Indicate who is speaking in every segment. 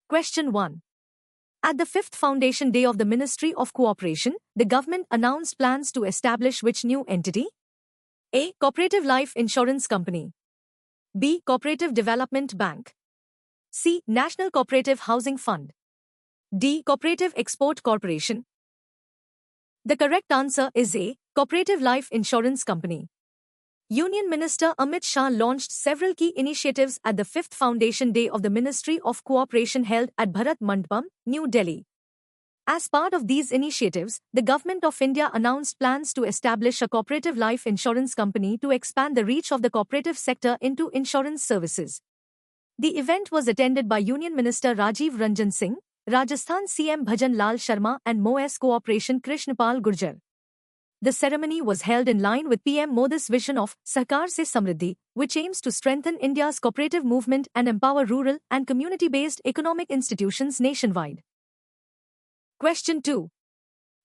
Speaker 1: Question 1. At the 5th Foundation Day of the Ministry of Cooperation, the government announced plans to establish which new entity? A. Cooperative Life Insurance Company. B. Cooperative Development Bank. C. National Cooperative Housing Fund. D. Cooperative Export Corporation. The correct answer is A. Cooperative Life Insurance Company. Union Minister Amit Shah launched several key initiatives at the 5th Foundation Day of the Ministry of Cooperation held at Bharat Mandapam, New Delhi. As part of these initiatives, the Government of India announced plans to establish a cooperative life insurance company to expand the reach of the cooperative sector into insurance services. The event was attended by Union Minister Rajiv Ranjan Singh, Rajasthan CM Bhajan Lal Sharma and MoS Cooperation Krishnapal Gurjar. The ceremony was held in line with PM Modi's vision of Sahkar Se Samriddhi, which aims to strengthen India's cooperative movement and empower rural and community-based economic institutions nationwide. Question 2.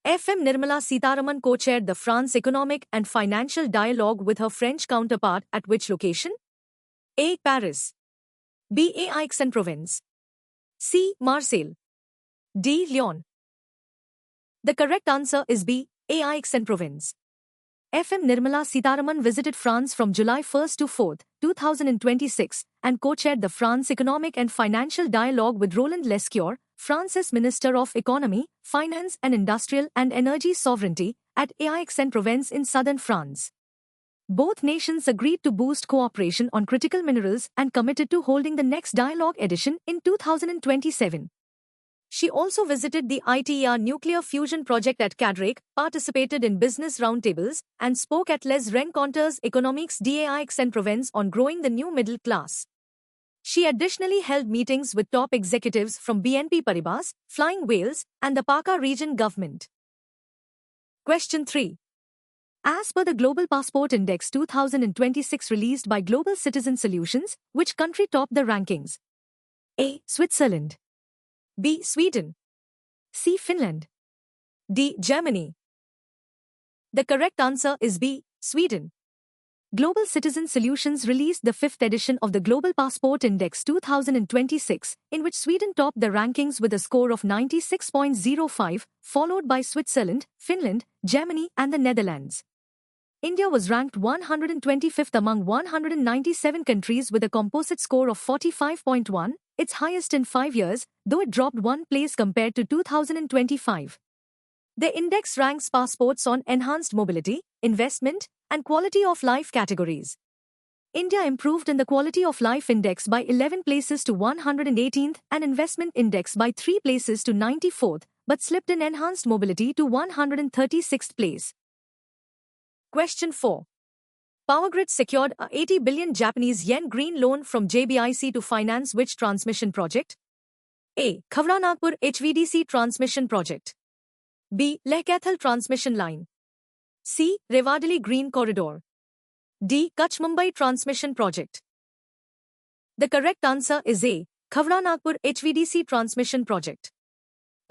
Speaker 1: FM Nirmala Sitharaman co-chaired the France Economic and Financial Dialogue with her French counterpart at which location? A. Paris. B. Aix-en-Provence. C. Marseille. D. Lyon. The correct answer is B. Aix-en-Provence. FM Nirmala Sitharaman visited France from July 1 to 4, 2026 and co-chaired the France Economic and Financial Dialogue with Roland Lescure, France's Minister of Economy, Finance and Industrial and Energy Sovereignty, at Aix-en-Provence in southern France. Both nations agreed to boost cooperation on critical minerals and committed to holding the next dialogue edition in 2027. She also visited the ITER nuclear fusion project at Cadarache, participated in business roundtables, and spoke at Les Rencontres Économiques d'Aix-en-Provence on growing the new middle class. She additionally held meetings with top executives from BNP Paribas, Flying Whales, and the Pakha region government. Question 3. As per the Global Passport Index 2026 released by Global Citizen Solutions, which country topped the rankings? A. Switzerland. B. Sweden. C. Finland. D. Germany. The correct answer is B. Sweden. Global Citizen Solutions released the 5th edition of the Global Passport Index 2026, in which Sweden topped the rankings with a score of 96.05, followed by Switzerland, Finland, Germany and the Netherlands. India was ranked 125th among 197 countries with a composite score of 45.1, its highest in 5 years, though it dropped 1 place compared to 2025. The index ranks passports on enhanced mobility, investment, and quality of life categories. India improved in the Quality of Life Index by 11 places to 118th and Investment Index by 3 places to 94th, but slipped in Enhanced Mobility to 136th place. Question 4. Powergrid secured a 80 billion Japanese yen green loan from JBIC to finance which transmission project? A. Khavda-Nagpur HVDC transmission project. B. Leh-Kaithal transmission line. C. Rewardali Green Corridor. D. Kutch-Mumbai transmission project. The correct answer is A. Khavda-Nagpur HVDC transmission project.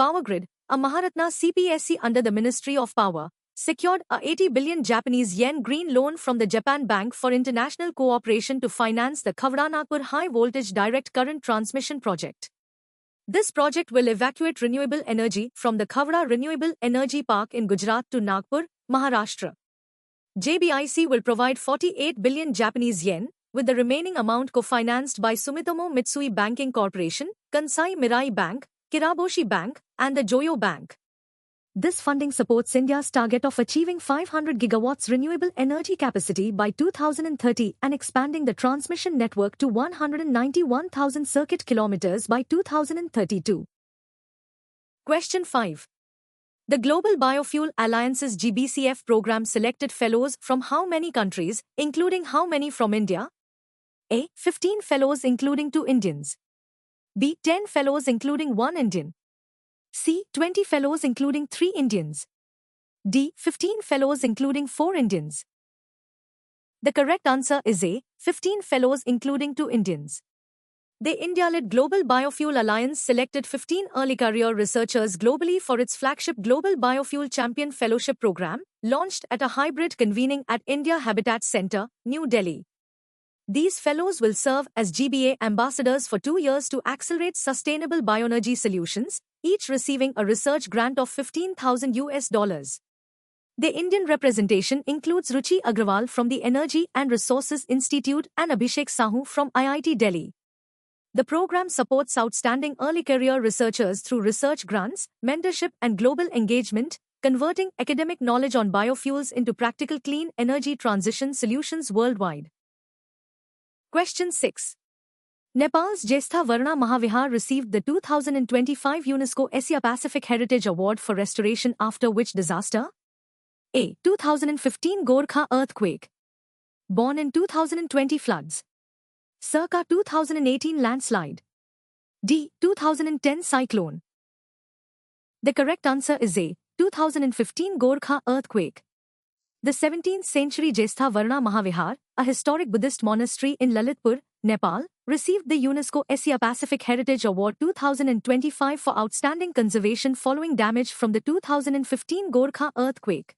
Speaker 1: Powergrid, a Maharatna CPSE under the Ministry of Power, secured a 80 billion Japanese yen green loan from the Japan Bank for International Cooperation to finance the Khavda-Nagpur high-voltage direct current transmission project. This project will evacuate renewable energy from the Khavda Renewable Energy Park in Gujarat to Nagpur, Maharashtra. JBIC will provide 48 billion Japanese yen, with the remaining amount co-financed by Sumitomo Mitsui Banking Corporation, Kansai Mirai Bank, Kiraboshi Bank, and the Joyo Bank. This funding supports India's target of achieving 500 gigawatts renewable energy capacity by 2030 and expanding the transmission network to 191,000 circuit kilometers by 2032. Question 5. The Global Biofuel Alliance's GBCF program selected fellows from how many countries, including how many from India? A. 15 fellows including 2 Indians. B. 10 fellows including 1 Indian. C. 20 fellows including 3 Indians. D. 15 fellows including 4 Indians. The correct answer is A. 15 fellows including 2 Indians. The India-led Global Biofuel Alliance selected 15 early career researchers globally for its flagship Global Biofuel Champion Fellowship Program, launched at a hybrid convening at India Habitat Center, New Delhi. These fellows will serve as GBA ambassadors for 2 years to accelerate sustainable bioenergy solutions, each receiving a research grant of $15,000. The Indian representation includes Ruchi Agrawal from the Energy and Resources Institute and Abhishek Sahu from IIT Delhi. The program supports outstanding early career researchers through research grants, mentorship, and global engagement, converting academic knowledge on biofuels into practical clean energy transition solutions worldwide. Question 6. Nepal's Jestha Varna Mahavihar received the 2025 UNESCO Asia Pacific Heritage Award for restoration after which disaster? A. 2015 Gorkha earthquake. Born in 2020 floods. Circa 2018 landslide. D. 2010 cyclone. The correct answer is A. 2015 Gorkha earthquake. The 17th century Jestha Varna Mahavihar, a historic Buddhist monastery in Lalitpur, Nepal, received the UNESCO Asia Pacific Heritage Award 2025 for outstanding conservation following damage from the 2015 Gorkha earthquake.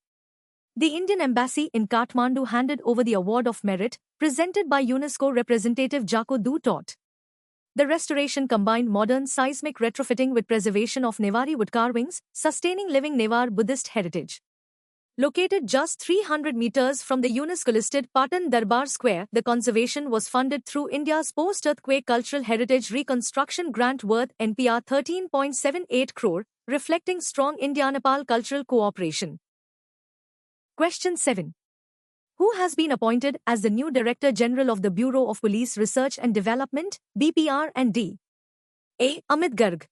Speaker 1: The Indian Embassy in Kathmandu handed over the Award of Merit, presented by UNESCO representative Jaco Du Tot. The restoration combined modern seismic retrofitting with preservation of Newari wood carvings, sustaining living Newar Buddhist heritage. Located just 300 meters from the UNESCO-listed Patan Darbar Square, the conservation was funded through India's post-earthquake cultural heritage reconstruction grant worth NPR 13.78 crore, reflecting strong India-Nepal cultural cooperation. Question 7. Who has been appointed as the new Director General of the Bureau of Police Research and Development, BPR and D? A. Amit Garg.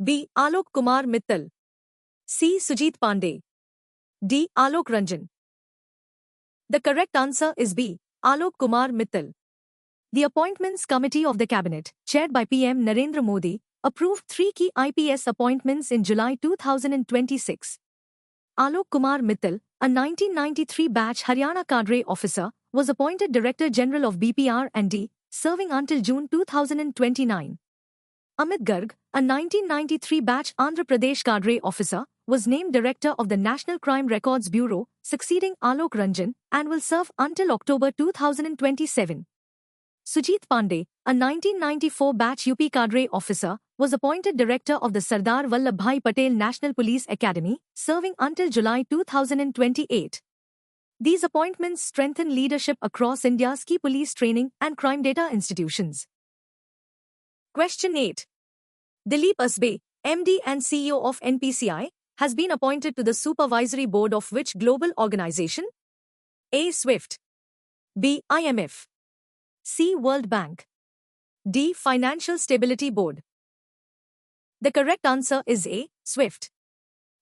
Speaker 1: B. Alok Kumar Mittal. C. Sujit Pandey. D. Alok Ranjan. The correct answer is B. Alok Kumar Mittal. The Appointments Committee of the Cabinet, chaired by PM Narendra Modi, approved 3 key IPS appointments in July 2026. Alok Kumar Mittal, a 1993 batch Haryana cadre officer, was appointed Director General of BPR and D, serving until June 2029. Amit Garg, a 1993 batch Andhra Pradesh cadre officer, was named Director of the National Crime Records Bureau, succeeding Alok Ranjan, and will serve until October 2027. Sujit Pandey, a 1994 batch UP cadre officer, was appointed Director of the Sardar Vallabhbhai Patel National Police Academy, serving until July 2028. These appointments strengthen leadership across India's key police training and crime data institutions. Question 8. Dilip Asbe, MD and CEO of NPCI, has been appointed to the supervisory board of which global organization? A. SWIFT. B. IMF. C. World Bank. D. Financial Stability Board. The correct answer is A. SWIFT.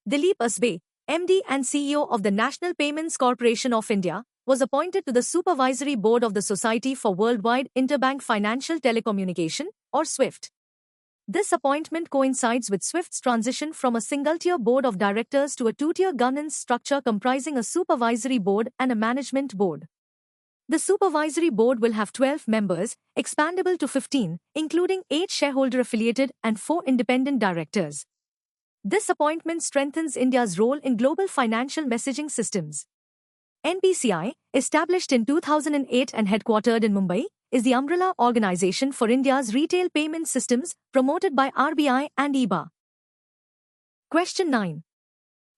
Speaker 1: Dilip Asbe, MD and CEO of the National Payments Corporation of India, was appointed to the supervisory board of the Society for Worldwide Interbank Financial Telecommunication, or SWIFT. This appointment coincides with SWIFT's transition from a single-tier board of directors to a two-tier governance structure comprising a supervisory board and a management board. The supervisory board will have 12 members, expandable to 15, including 8 shareholder-affiliated and 4 independent directors. This appointment strengthens India's role in global financial messaging systems. NPCI, established in 2008 and headquartered in Mumbai, is the umbrella organization for India's retail payment systems, promoted by RBI and EBA. Question 9.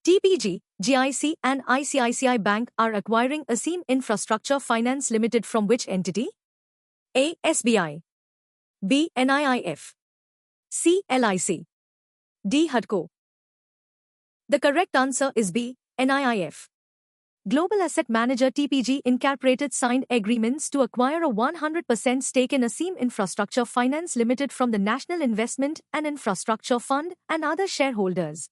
Speaker 1: TPG, GIC and ICICI Bank are acquiring Aseem Infrastructure Finance Limited from which entity? A. SBI. B. NIIF. C. LIC. D. HUDCO. The correct answer is B. NIIF. Global Asset Manager TPG Incorporated signed agreements to acquire a 100% stake in Aseem Infrastructure Finance Limited from the National Investment and Infrastructure Fund and other shareholders.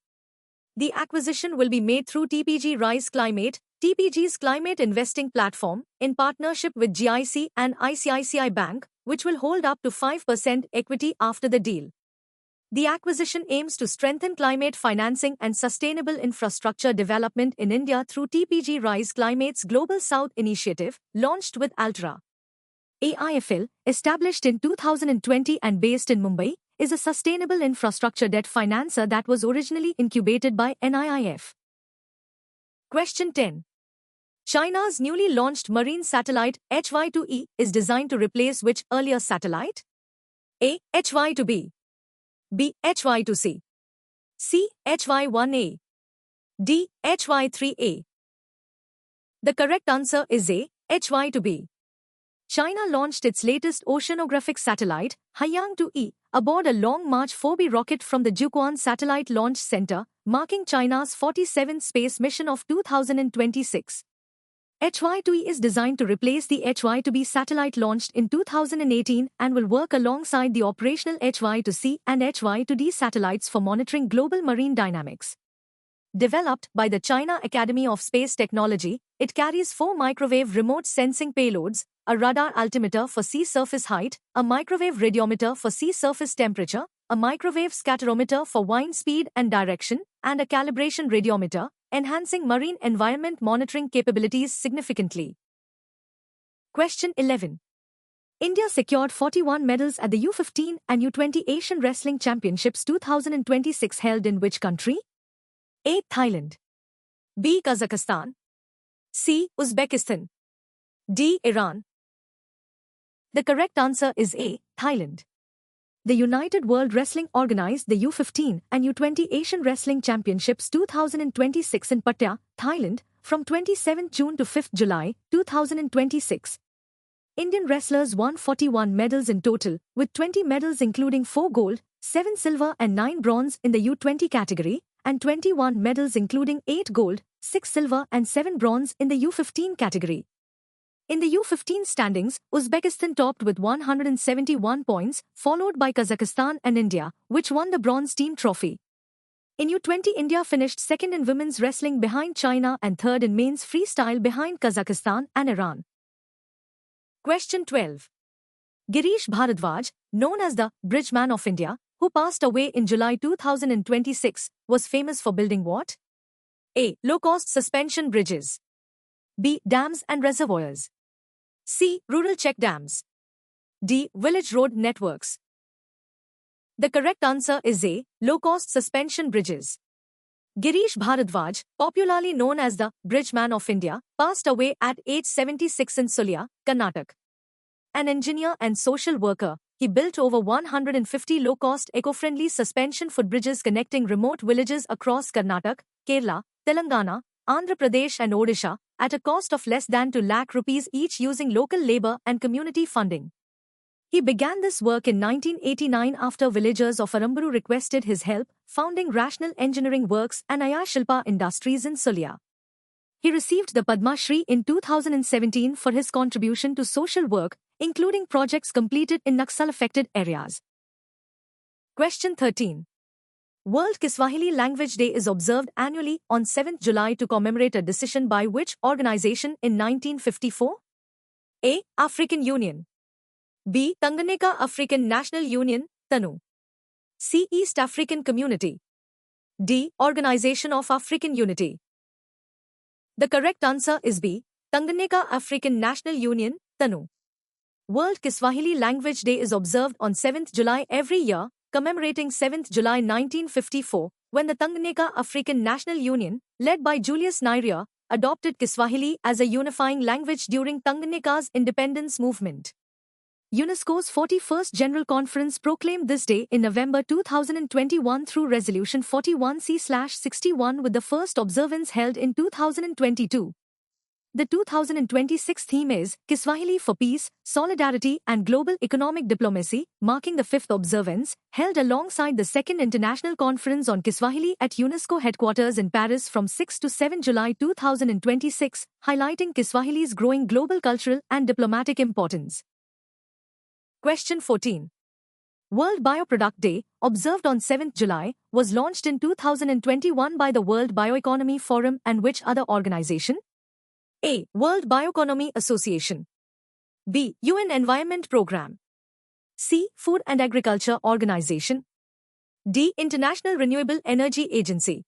Speaker 1: The acquisition will be made through TPG Rise Climate, TPG's climate investing platform, in partnership with GIC and ICICI Bank, which will hold up to 5% equity after the deal. The acquisition aims to strengthen climate financing and sustainable infrastructure development in India through TPG Rise Climate's Global South initiative, launched with Altra. AIFL, established in 2020 and based in Mumbai, is a sustainable infrastructure debt financer that was originally incubated by NIIF. Question 10. China's newly launched marine satellite HY-2E is designed to replace which earlier satellite? A. HY-2B, B. HY-2C, C. HY-1A, D. HY-3A. The correct answer is A. HY-2B. China launched its latest oceanographic satellite, Haiyang-2E, aboard a Long March 4B rocket from the Jiuquan Satellite Launch Center, marking China's 47th space mission of 2026. HY-2E is designed to replace the HY-2B satellite launched in 2018 and will work alongside the operational HY-2C and HY-2D satellites for monitoring global marine dynamics. Developed by the China Academy of Space Technology, it carries 4 microwave remote sensing payloads, a radar altimeter for sea surface height, a microwave radiometer for sea surface temperature, a microwave scatterometer for wind speed and direction, and a calibration radiometer, enhancing marine environment monitoring capabilities significantly. Question 11. India secured 41 medals at the U15 and U20 Asian Wrestling Championships 2026 held in which country? A. Thailand, B. Kazakhstan, C. Uzbekistan, D. Iran. The correct answer is A. Thailand. The United World Wrestling organized the U15 and U20 Asian Wrestling Championships 2026 in Pattaya, Thailand, from 27 June to 5 July, 2026. Indian wrestlers won 41 medals in total, with 20 medals including 4 gold, 7 silver and 9 bronze in the U20 category, and 21 medals including 8 gold, 6 silver and 7 bronze in the U15 category. In the U15 standings, Uzbekistan topped with 171 points, followed by Kazakhstan and India, which won the bronze team trophy. In U20, India finished second in women's wrestling behind China and third in men's freestyle behind Kazakhstan and Iran. Question 12. Girish Bharadwaj, known as the Bridgeman of India, who passed away in July 2026, was famous for building what? A. Low-cost suspension bridges, B. Dams and reservoirs, C. Rural check dams, D. Village road networks. The correct answer is A. Low-cost suspension bridges. Girish Bharadwaj, popularly known as the Bridgeman of India, passed away at age 76 in Sulia, Karnataka. An engineer and social worker, he built over 150 low-cost eco-friendly suspension footbridges connecting remote villages across Karnataka, Kerala, Telangana, Andhra Pradesh and Odisha, at a cost of less than 2 lakh rupees each using local labor and community funding. He began this work in 1989 after villagers of Aramburu requested his help, founding Rational Engineering Works and Aya Shilpa Industries in Sulia. He received the Padma Shri in 2017 for his contribution to social work, including projects completed in Naxal-affected areas. Question 13. World Kiswahili Language Day is observed annually on 7th July to commemorate a decision by which organization in 1954? A. African Union, B. Tanganyika African National Union, TANU, C. East African Community, D. Organization of African Unity. The correct answer is B. Tanganyika African National Union, TANU. World Kiswahili Language Day is observed on 7th July every year, commemorating 7th July 1954, when the Tanganyika African National Union, led by Julius Nyerere, adopted Kiswahili as a unifying language during Tanganyika's independence movement. UNESCO's 41st General Conference proclaimed this day in November 2021 through Resolution 41C/61 with the first observance held in 2022. The 2026 theme is Kiswahili for Peace, Solidarity and Global Economic Diplomacy, marking the 5th observance, held alongside the 2nd International Conference on Kiswahili at UNESCO headquarters in Paris from 6 to 7 July 2026, highlighting Kiswahili's growing global cultural and diplomatic importance. Question 14. World Bioproduct Day, observed on 7th July, was launched in 2021 by the World Bioeconomy Forum and which other organization? A. World Bioeconomy Association, B. UN Environment Programme, C. Food and Agriculture Organization, D. International Renewable Energy Agency.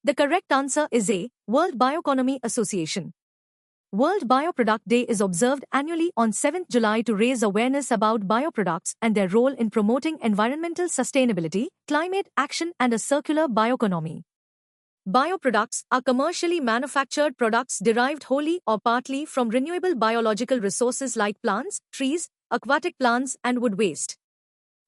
Speaker 1: The correct answer is A. World Bioeconomy Association. World Bioproduct Day is observed annually on 7th July to raise awareness about bioproducts and their role in promoting environmental sustainability, climate action and a circular bioeconomy. Bioproducts are commercially manufactured products derived wholly or partly from renewable biological resources like plants, trees, aquatic plants, and wood waste.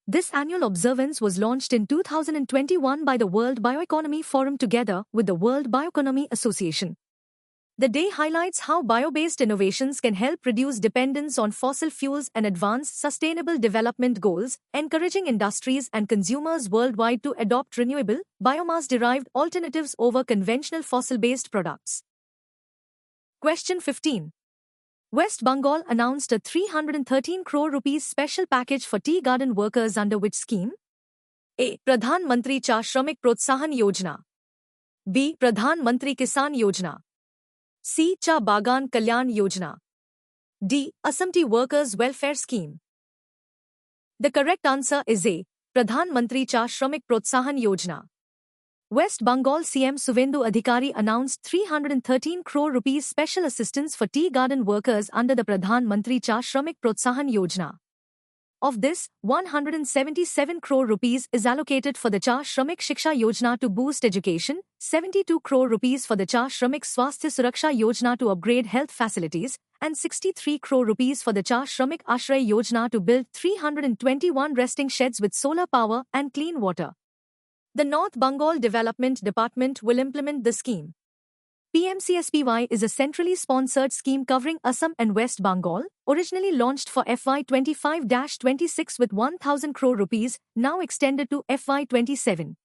Speaker 1: This annual observance was launched in 2021 by the World Bioeconomy Forum together with the World Bioeconomy Association. The day highlights how bio-based innovations can help reduce dependence on fossil fuels and advance sustainable development goals, encouraging industries and consumers worldwide to adopt renewable, biomass-derived alternatives over conventional fossil-based products. Question 15. West Bengal announced a 313 crore rupees special package for tea garden workers under which scheme? A. Pradhan Mantri Cha Shramik Protsahan Yojana. B. Pradhan Mantri Kisan Yojana. C. Cha Bagan Kalyan Yojana. D. Assam Tea Workers Welfare Scheme. The correct answer is A. Pradhan Mantri Cha Shramik Protsahan Yojana. West Bengal CM Suvendu Adhikari announced 313 crore rupees special assistance for tea garden workers under the Pradhan Mantri Cha Shramik Protsahan Yojana. Of this, 177 crore rupees is allocated for the Cha Shramik Shiksha Yojana to boost education, 72 crore rupees for the Cha Shramik Swasthya Suraksha Yojana to upgrade health facilities, and 63 crore rupees for the Cha Shramik Ashray Yojana to build 321 resting sheds with solar power and clean water. The North Bengal Development Department will implement the scheme. PMCSPY is a centrally sponsored scheme covering Assam and West Bengal, originally launched for FY 25-26 with 1,000 crore rupees, now extended to FY 27.